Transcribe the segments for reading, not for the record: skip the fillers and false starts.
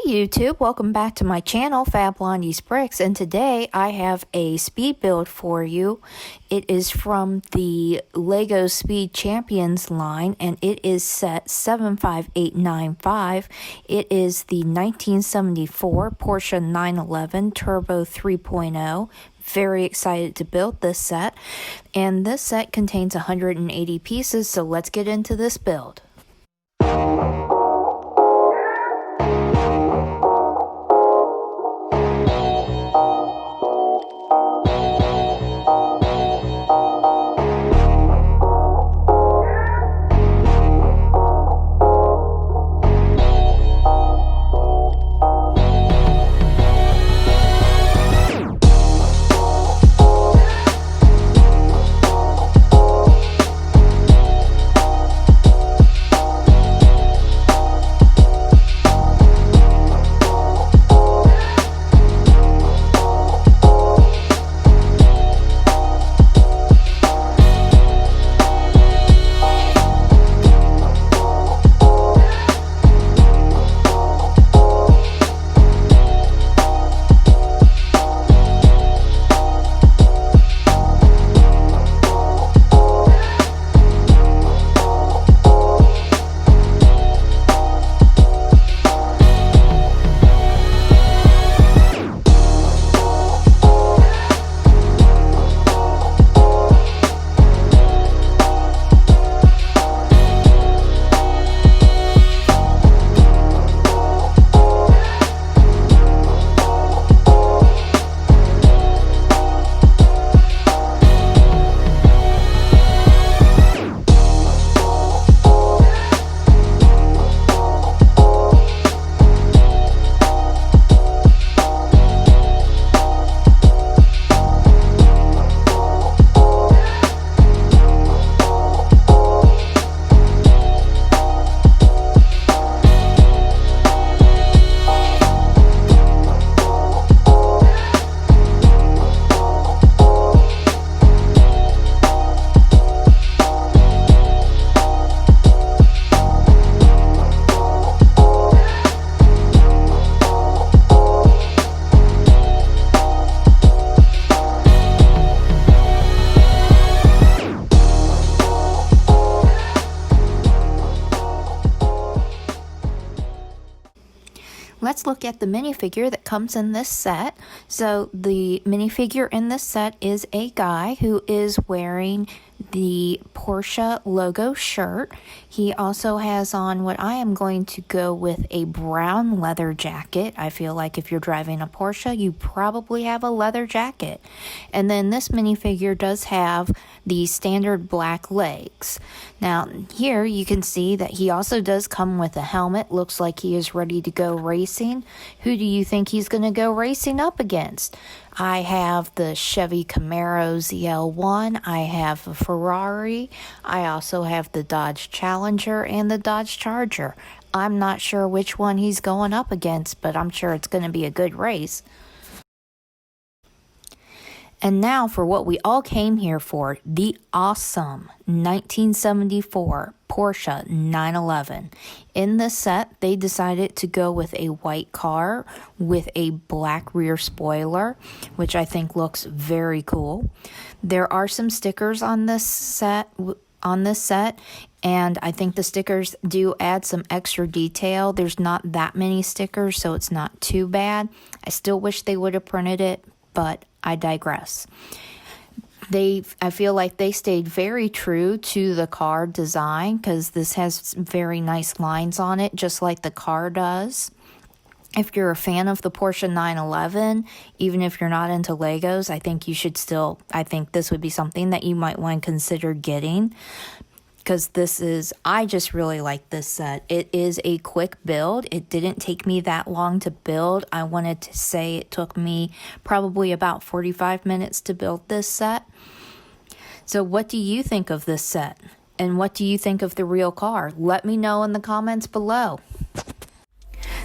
YouTube, welcome back to my channel, Fab Blondie's Bricks, and today I have a speed build for you. It is from the LEGO Speed Champions line, and it is set 75895. It is the 1974 Porsche 911 Turbo 3.0. Very excited to build this set, and this set contains 180 pieces, so let's get into this build. Let's look at the minifigure that comes in this set. So the minifigure in this set is a guy who is wearing the Porsche logo shirt. He also has on what I am going to go with a brown leather jacket. I feel like if you're driving a Porsche, you probably have a leather jacket. And then this minifigure does have the standard black legs. Now here you can see that he also does come with a helmet. Looks like he is ready to go racing. Who do you think he's going to go racing up against? I have the Chevy Camaro ZL1, I have a Ferrari, I also have the Dodge Challenger and the Dodge Charger. I'm not sure which one he's going up against, but I'm sure it's going to be a good race. And now for what we all came here for, the awesome 1974 Porsche 911. In this set, they decided to go with a white car with a black rear spoiler, which I think looks very cool. There are some stickers on this set, and I think the stickers do add some extra detail. There's not that many stickers, so it's not too bad. I still wish they would have printed it, but I digress. I feel like they stayed very true to the car design because this has very nice lines on it, just like the car does. If you're a fan of the Porsche 911, even if you're not into Legos, I think this would be something that you might want to consider getting. Because I just really like this set. It is a quick build. It didn't take me that long to build. I wanted to say it took me probably about 45 minutes to build this set. So what do you think of this set? And what do you think of the real car? Let me know in the comments below.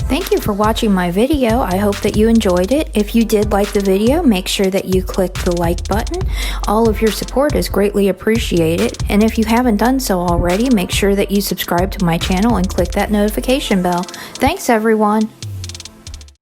Thank you for watching my video. I hope that you enjoyed it. If you did like the video, make sure that you click the like button. All of your support is greatly appreciated. And if you haven't done so already, make sure that you subscribe to my channel and click that notification bell. Thanks, everyone.